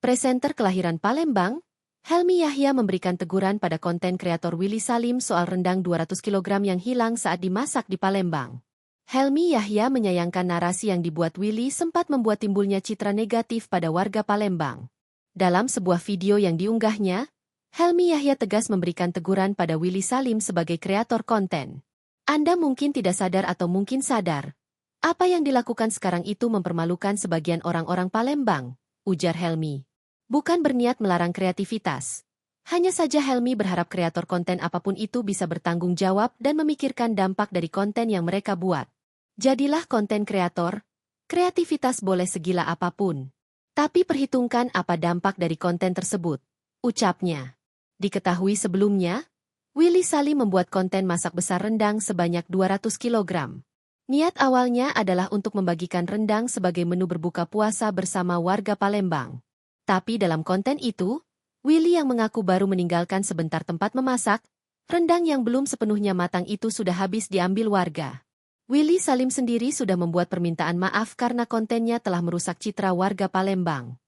Presenter kelahiran Palembang, Helmy Yahya memberikan teguran pada konten kreator Willy Salim soal rendang 200 kg yang hilang saat dimasak di Palembang. Helmy Yahya menyayangkan narasi yang dibuat Willy sempat membuat timbulnya citra negatif pada warga Palembang. Dalam sebuah video yang diunggahnya, Helmy Yahya tegas memberikan teguran pada Willy Salim sebagai kreator konten. Anda mungkin tidak sadar atau mungkin sadar. Apa yang dilakukan sekarang itu mempermalukan sebagian orang-orang Palembang, ujar Helmy. Bukan berniat melarang kreativitas. Hanya saja Helmy berharap kreator konten apapun itu bisa bertanggung jawab dan memikirkan dampak dari konten yang mereka buat. Jadilah konten kreator, kreativitas boleh segila apapun. Tapi perhitungkan apa dampak dari konten tersebut, ucapnya. Diketahui sebelumnya, Willy Salim membuat konten masak besar rendang sebanyak 200 kg. Niat awalnya adalah untuk membagikan rendang sebagai menu berbuka puasa bersama warga Palembang. Tapi dalam konten itu, Willy yang mengaku baru meninggalkan sebentar tempat memasak, rendang yang belum sepenuhnya matang itu sudah habis diambil warga. Willy Salim sendiri sudah membuat permintaan maaf karena kontennya telah merusak citra warga Palembang.